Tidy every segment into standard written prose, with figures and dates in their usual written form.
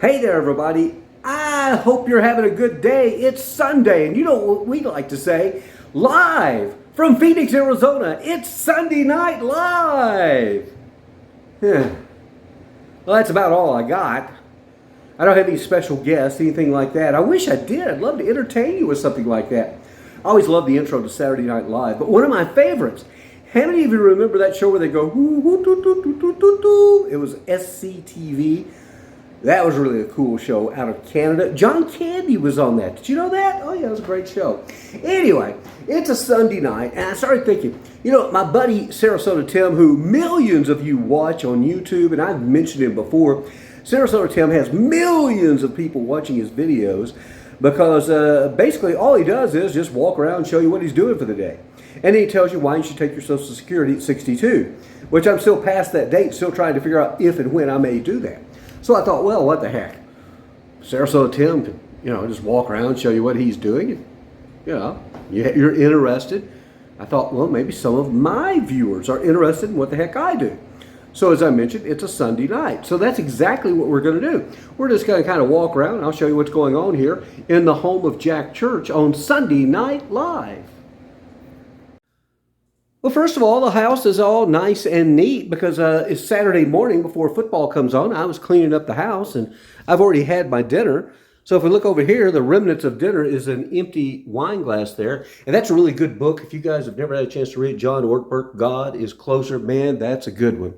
Hey there, everybody. I hope you're having a good day. It's Sunday, and you know what we like to say? Live from Phoenix, Arizona. It's Sunday Night Live. Yeah. Well, that's about all I got. I don't have any special guests, anything like that. I wish I did. I'd love to entertain you with something like that. I always love the intro to Saturday Night Live, but one of my favorites. How many of you remember that show where they go, woo, woo, doo, doo, doo, doo, doo, doo? It was SCTV. That was really a cool show out of Canada. John Candy was on that. Did you know that? Oh, yeah, it was a great show. Anyway, it's a Sunday night, and I started thinking, you know, my buddy Sarasota Tim, who millions of you watch on YouTube, and I've mentioned him before, Sarasota Tim has millions of people watching his videos because basically all he does is just walk around and show you what he's doing for the day. And then he tells you why you should take your Social Security at 62, which I'm still past that date, still trying to figure out if and when I may do that. So I thought, well, what the heck? Sarasota Tim can, just walk around and show you what he's doing. And, you're interested. I thought, well, maybe some of my viewers are interested in what the heck I do. So as I mentioned, it's a Sunday night. So that's exactly what we're going to do. We're just going to kind of walk around, and I'll show you what's going on here in the home of Jack Church on Sunday Night Live. Well, first of all, the house is all nice and neat because it's Saturday morning before football comes on. I was cleaning up the house, and I've already had my dinner. So if we look over here, the remnants of dinner is an empty wine glass there. And that's a really good book. If you guys have never had a chance to read John Ortberg, God is Closer, man, that's a good one.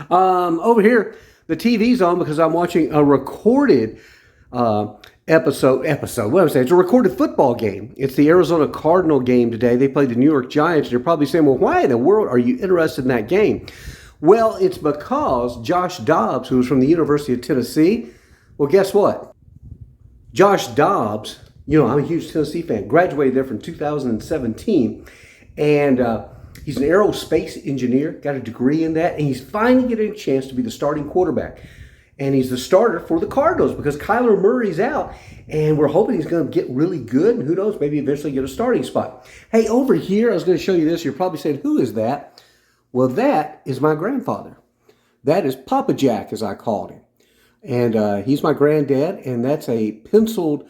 Over here, the TV's on because I'm watching a recorded episode. What I'm saying, it's a recorded football game. It's the Arizona Cardinal game today. They played the New York Giants. And you're probably saying, well, why in the world are you interested in that game? Well, it's because Josh Dobbs, who was from the University of Tennessee, well, guess what? Josh Dobbs, I'm a huge Tennessee fan, graduated there from 2017, and he's an aerospace engineer, got a degree in that, and he's finally getting a chance to be the starting quarterback. And he's the starter for the Cardinals because Kyler Murray's out, and we're hoping he's going to get really good, and who knows, maybe eventually get a starting spot. Hey, over here, I was going to show you this. You're probably saying, who is that? Well, that is my grandfather. That is Papa Jack, as I called him. And he's my granddad, and that's a penciled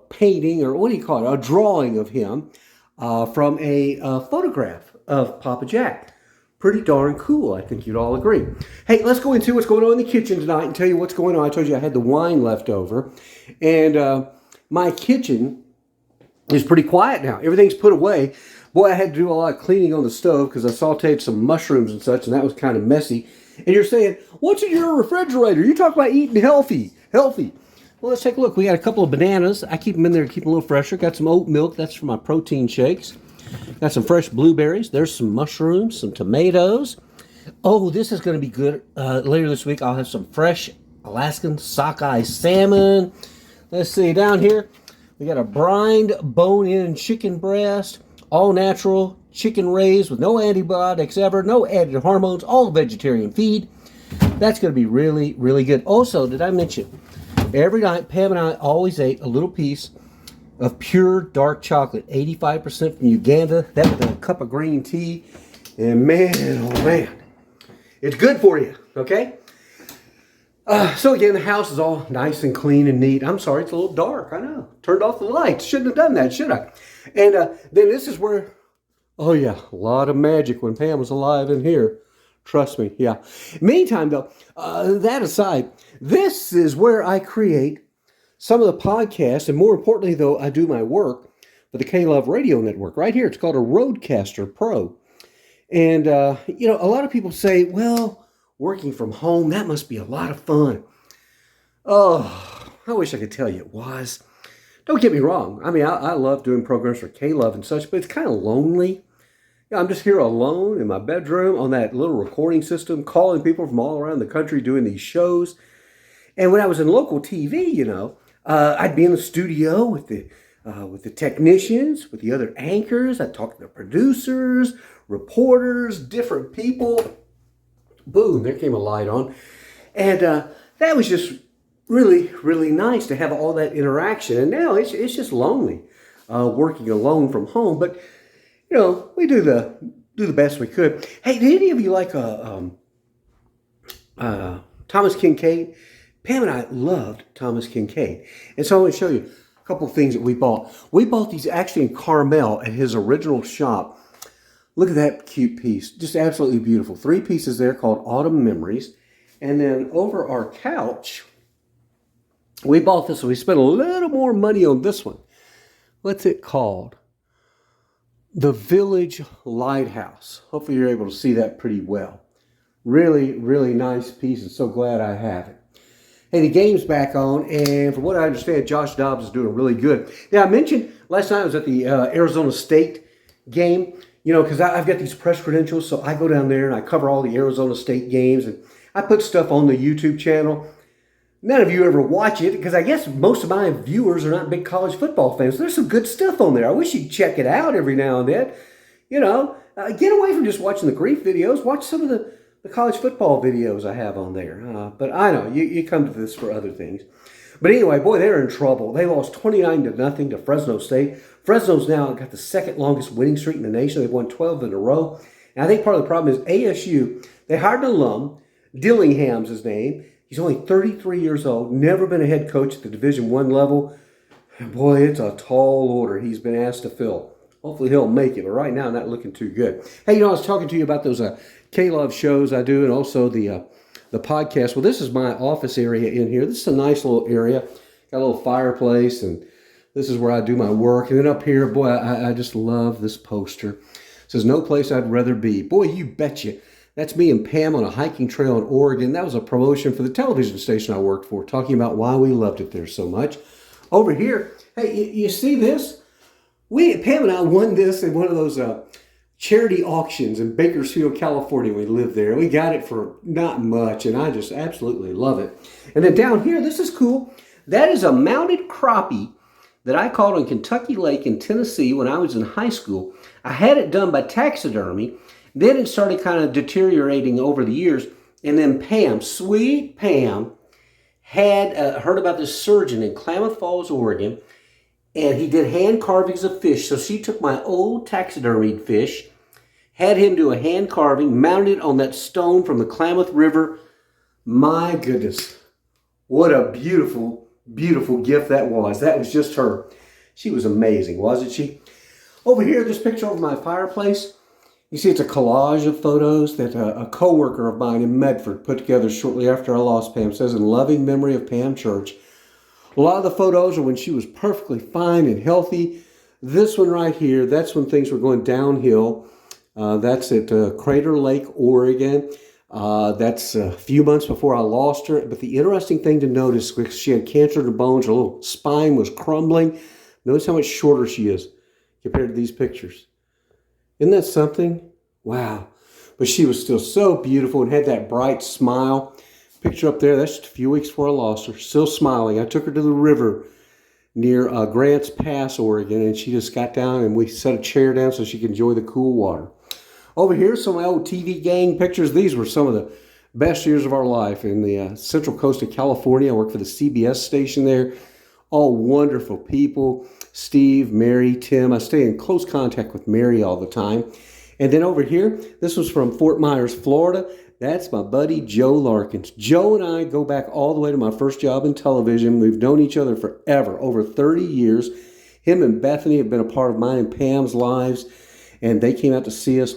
painting, or what do you call it, a drawing of him from a photograph of Papa Jack. Pretty darn cool, I think you'd all agree. Hey, let's go into what's going on in the kitchen tonight and tell you what's going on. I told you I had the wine left over, and my kitchen is pretty quiet now. Everything's put away. Boy, I had to do a lot of cleaning on the stove because I sauteed some mushrooms and such, and that was kind of messy. And you're saying, what's in your refrigerator? You talk about eating healthy. Well, let's take a look. We got a couple of bananas. I keep them in there to keep them a little fresher. Got some oat milk. That's for my protein shakes. Got some fresh blueberries. There's some mushrooms, some tomatoes. Oh, this is going to be good. Later this week, I'll have some fresh Alaskan sockeye salmon. Let's see, down here, we got a brined bone-in chicken breast, all natural, chicken raised with no antibiotics ever, no added hormones, all vegetarian feed. That's going to be really, really good. Also, did I mention, every night, Pam and I always ate a little piece of pure dark chocolate, 85% from Uganda, that with a cup of green tea. And man, oh man, it's good for you, okay? So again, the house is all nice and clean and neat. I'm sorry, it's a little dark, I know. Turned off the lights, shouldn't have done that, should I? And then this is where, oh yeah, a lot of magic when Pam was alive in here. Trust me, yeah. Meantime, though, that aside, this is where I create some of the podcasts, and more importantly, though, I do my work for the K-Love Radio Network. Right here, it's called a Roadcaster Pro. And, a lot of people say, well, working from home, that must be a lot of fun. Oh, I wish I could tell you it was. Don't get me wrong. I mean, I love doing programs for K-Love and such, but it's kind of lonely. I'm just here alone in my bedroom on that little recording system, calling people from all around the country doing these shows. And when I was in local TV, I'd be in the studio with the technicians, with the other anchors. I'd talk to the producers, reporters, different people. Boom, there came a light on. And that was just really, really nice to have all that interaction. And now it's just lonely working alone from home. But, we do the best we could. Hey, did any of you like Thomas Kincaid? Pam and I loved Thomas Kincaid. And so I want to show you a couple of things that we bought. We bought these actually in Carmel at his original shop. Look at that cute piece. Just absolutely beautiful. 3 pieces there called Autumn Memories. And then over our couch, we bought this. We spent a little more money on this one. What's it called? The Village Lighthouse. Hopefully you're able to see that pretty well. Really, really nice piece, and so glad I have it. Hey, the game's back on, and from what I understand, Josh Dobbs is doing really good. Now, I mentioned last night I was at the Arizona State game, you know, because I've got these press credentials, so I go down there and I cover all the Arizona State games, and I put stuff on the YouTube channel. None of you ever watch it, because I guess most of my viewers are not big college football fans. There's some good stuff on there. I wish you'd check it out every now and then. You know, get away from just watching the grief videos. Watch some of the college football videos I have on there. But I know, you come to this for other things. But anyway, boy, they're in trouble. They lost 29-0 to Fresno State. Fresno's now got the second longest winning streak in the nation. They've won 12 in a row. And I think part of the problem is ASU, they hired an alum, Dillingham's his name. He's only 33 years old, never been a head coach at the Division I level. And boy, it's a tall order he's been asked to fill. Hopefully he'll make it, but right now not looking too good. Hey, you know, I was talking to you about those K-Love shows I do, and also the podcast. Well, this is my office area in here. This is a nice little area. Got a little fireplace, and this is where I do my work. And then up here, boy, I just love this poster. It says, "No place I'd rather be." Boy, you betcha. That's me and Pam on a hiking trail in Oregon. That was a promotion for the television station I worked for, talking about why we loved it there so much. Over here, hey, you see this? Pam and I won this in one of those charity auctions in Bakersfield, California. We lived there. We got it for not much, and I just absolutely love it. And then down here, this is cool. That is a mounted crappie that I caught on Kentucky Lake in Tennessee when I was in high school. I had it done by taxidermy. Then it started kind of deteriorating over the years. And then Pam, sweet Pam, had heard about this surgeon in Klamath Falls, Oregon, and he did hand carvings of fish. So she took my old taxidermied fish, had him do a hand carving, mounted on that stone from the Klamath River. My goodness, what a beautiful, beautiful gift that was. That was just her. She was amazing, wasn't she? Over here, this picture of my fireplace. You see, it's a collage of photos that a co-worker of mine in Medford put together shortly after I lost Pam. It says, "In loving memory of Pam Church." A lot of the photos are when she was perfectly fine and healthy. This one right here, that's when things were going downhill. That's at Crater Lake, Oregon. That's a few months before I lost her. But the interesting thing to notice, because she had cancer in her bones, her little spine was crumbling. Notice how much shorter she is compared to these pictures. Isn't that something? Wow. But she was still so beautiful and had that bright smile. Picture up there, that's just a few weeks before I lost her. Still smiling. I took her to the river near Grants Pass, Oregon, and she just got down and we set a chair down so she could enjoy the cool water. Over here, some of my old TV gang pictures. These were some of the best years of our life in the Central Coast of California. I worked for the CBS station there. All wonderful people. Steve, Mary, Tim. I stay in close contact with Mary all the time. And then over here, this was from Fort Myers, Florida. That's my buddy Joe Larkins. Joe and I go back all the way to my first job in television. We've known each other forever, over 30 years. Him and Bethany have been a part of mine and Pam's lives. And they came out to see us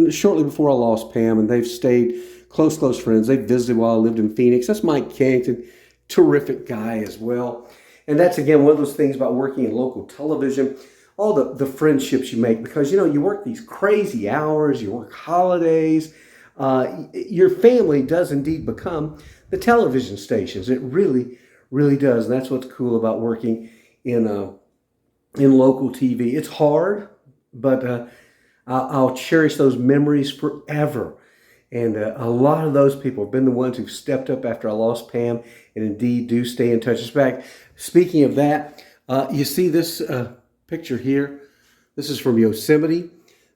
shortly before I lost Pam. And they've stayed close friends. They visited while I lived in Phoenix. That's Mike Kennington. Terrific guy as well. And that's, again, one of those things about working in local television, all the friendships you make, because, you know, you work these crazy hours, you work holidays. Your family does indeed become the television stations. It really, really does. And that's what's cool about working in local TV. It's hard, but I'll cherish those memories forever. And a lot of those people have been the ones who've stepped up after I lost Pam and indeed do stay in touch. In fact, speaking of that, you see this picture here. This is from Yosemite.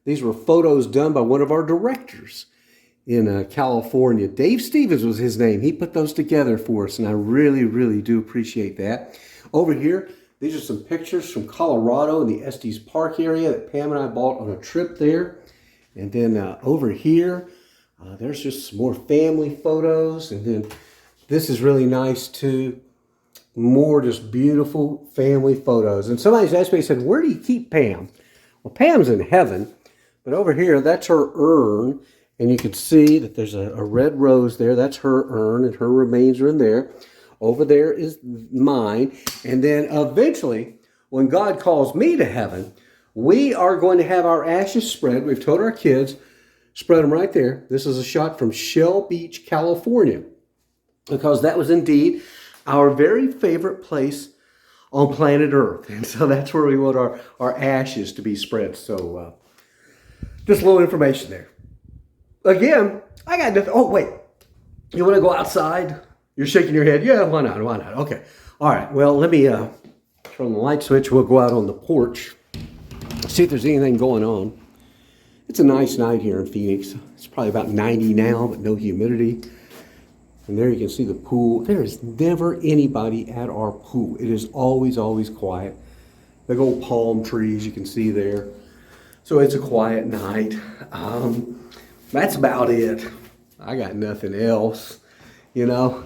These were photos done by one of our directors in California. Dave Stevens was his name. He put those together for us, and I really, really do appreciate that. Over here, these are some pictures from Colorado in the Estes Park area that Pam and I bought on a trip there. And then over here, there's just some more family photos. And then This is really nice too. More just beautiful family photos. And somebody's asked me, said, where do you keep Pam? Well, Pam's in heaven, but over here, that's her urn. And you can see that there's a red rose there. That's her urn, and her remains are in there. Over there is mine. And then eventually, when God calls me to heaven, we are going to have our ashes spread. We've told our kids, spread them right there. This is a shot from Shell Beach, California, because that was indeed our very favorite place on planet Earth. And so that's where we want our ashes to be spread. So just a little information there. Again, I got nothing. Oh, wait. You want to go outside? You're shaking your head. Yeah, why not? Why not? Okay. All right. Well, let me turn the light switch. We'll go out on the porch, see if there's anything going on. It's a nice night here in Phoenix. It's probably about 90 now, but no humidity. And there you can see the pool. There is never anybody at our pool. It is always, always quiet. Big old palm trees you can see there. So it's a quiet night. That's about it. I got nothing else, you know.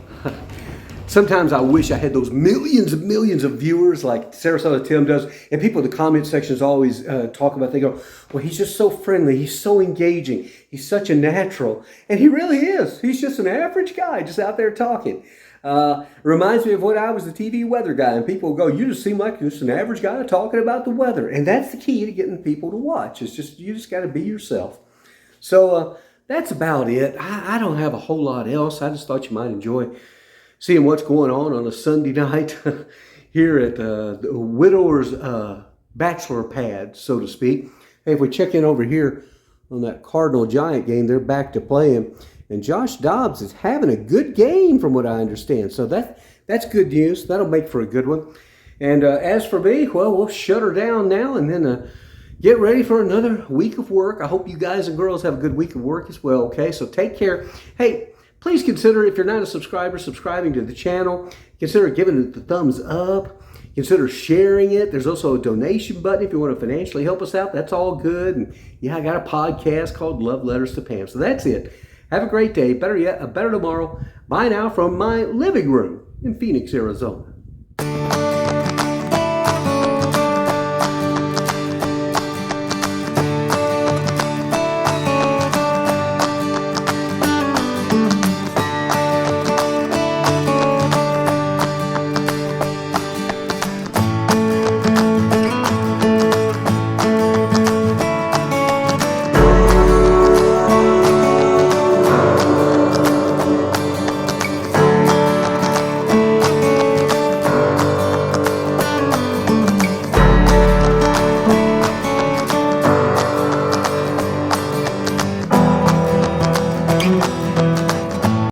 Sometimes I wish I had those millions of viewers like Sarasota Tim does. And people in the comment sections always talk about, they go, well, he's just so friendly. He's so engaging. He's such a natural. And he really is. He's just an average guy just out there talking. Reminds me of when I was the TV weather guy. And people go, you just seem like just an average guy talking about the weather. And that's the key to getting people to watch. It's just, you just got to be yourself. So that's about it. I don't have a whole lot else. I just thought you might enjoy seeing what's going on a Sunday night here at the widower's bachelor pad, so to speak. Hey, if we check in over here on that Cardinal Giant game, they're back to playing. And Josh Dobbs is having a good game from what I understand. So that's good news. That'll make for a good one. And as for me, well, we'll shut her down now and then get ready for another week of work. I hope you guys and girls have a good week of work as well, okay? So take care. Hey, please consider, if you're not a subscriber, subscribing to the channel. Consider giving it the thumbs up. Consider sharing it. There's also a donation button if you want to financially help us out. That's all good. And yeah, I got a podcast called Love Letters to Pam. So that's it. Have a great day. Better yet, a better tomorrow. Bye now from my living room in Phoenix, Arizona.